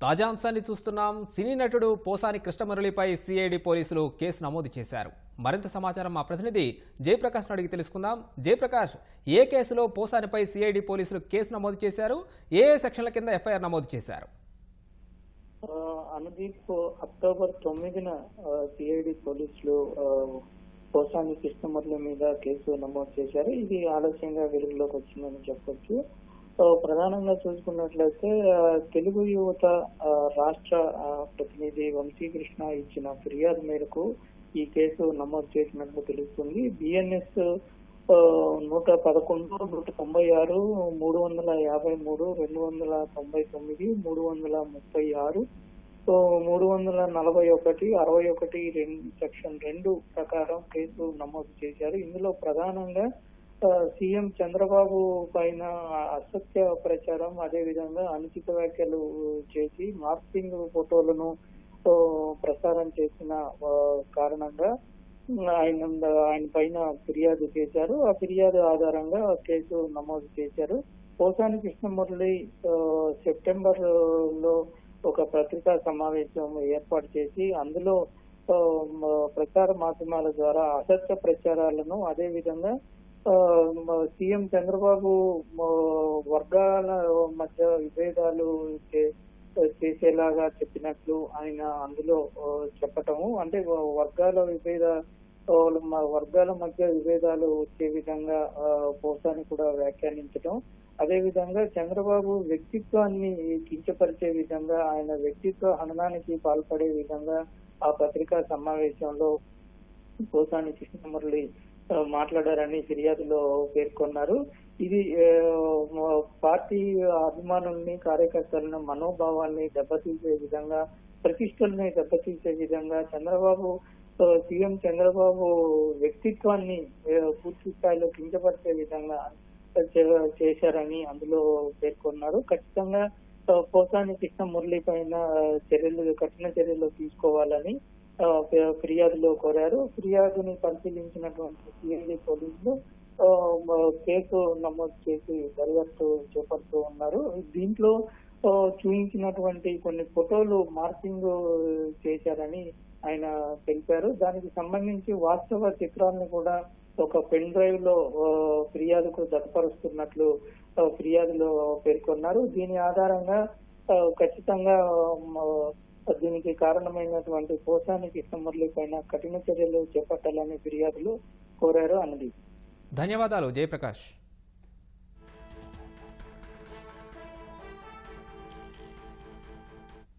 తాజా అంశాన్ని చూస్తున్నాం. సినీ నటుడు పోసాని కృష్ణమురళిపై సిఐడి పోలీసులు కేసు నమోదు చేశారు. మరింత సమాచారం మా ప్రతినిధి జయప్రకాష్ అడిగి తెలుసుకుందాం. జయప్రకాష్, ఏ కేసులో పోసానిపై సిఐడి పోలీసులు కేసు నమోదు చేశారు? ఏ సెక్షన్ల కింద ఎఫ్ఐఆర్ నమోదు చేశారు? అనుదీప్ అక్టోబర్ 9న సిఐడి పోలీసులు పోసాని కృష్ణమురళి మీద కేసు నమోదు చేశారు. ఇది ఆలస్యంగా వెలుగులోకి వచ్చిందని చెప్పొచ్చు. ప్రధానంగా చూసుకున్నట్లయితే తెలుగు యువత రాష్ట్ర ప్రతినిధి వంశీకృష్ణ ఇచ్చిన ఫిర్యాదు మేరకు ఈ కేసు నమోదు చేసినట్లు తెలుస్తుంది. బిఎన్ఎస్ 111, 196, 353, 299, 336, 341, 61, సెక్షన్ 2 ప్రకారం కేసు నమోదు చేశారు. ఇందులో ప్రధానంగా సీఎం చంద్రబాబు పైన అసత్య ప్రచారం, అదేవిధంగా అనుచిత వ్యాఖ్యలు చేసి మార్పింగ్ ఫోటోలను ప్రసారం చేసిన కారణంగా ఆయన పైన ఫిర్యాదు చేశారు. ఆ ఫిర్యాదు ఆధారంగా కేసు నమోదు చేశారు. పోసాని కృష్ణమురళి సెప్టెంబర్ లో ఒక పత్రికా సమావేశం ఏర్పాటు చేసి అందులో ప్రచార మాధ్యమాల ద్వారా అసత్య ప్రచారాలను, అదేవిధంగా సీఎం చంద్రబాబు వర్గాల మధ్య విభేదాలు చేసేలాగా చెప్పినట్లు ఆయన అందులో చెప్పటము, అంటే వర్గాల మధ్య విభేదాలు వచ్చే విధంగా పోసాని కూడా వ్యాఖ్యానించడం, అదేవిధంగా చంద్రబాబు వ్యక్తిత్వాన్ని కించపరిచే విధంగా, ఆయన వ్యక్తిత్వ హననానికి పాల్పడే విధంగా ఆ పత్రికా సమావేశంలో పోసాని కృష్ణమురళి మాట్లాడారని ఫిర్యాదులో పేర్కొన్నారు. ఇది పార్టీ అభిమానుల్ని, కార్యకర్తలను, మనోభావాల్ని దెబ్బతీసే విధంగా, ప్రతిష్టల్ని దెబ్బతీసే విధంగా సీఎం చంద్రబాబు వ్యక్తిత్వాన్ని పూర్తి స్థాయిలో కించపరిచే విధంగా చేశారని అందులో పేర్కొన్నారు. ఖచ్చితంగా పోసాని కృష్ణమురళి పైన కఠిన చర్యలు తీసుకోవాలని ఫిర్యాదులో కోరారు. ఫిర్యాదుని పరిశీలించినటువంటి సిఐడి పోలీసులు కేసు నమోదు చేసి దర్యాప్తు చేపడుతూ ఉన్నారు. దీంట్లో చూపించినటువంటి కొన్ని ఫోటోలు మార్పింగ్ చేశారని ఆయన తెలిపారు. దానికి సంబంధించి వాస్తవ చిత్రాలను కూడా ఒక పెన్ డ్రైవ్ లో ఫిర్యాదుకు జతపరుస్తున్నట్లు ఫిర్యాదులో పేర్కొన్నారు. దీని ఆధారంగా ఖచ్చితంగా దీనికి కారణమైనటువంటి పోసాని కృష్ణమురళి పైన కఠిన చర్యలు చేపట్టాలని ఫిర్యాదులు కోరారు. అన్నది. ధన్యవాదాలు జయప్రకాష్.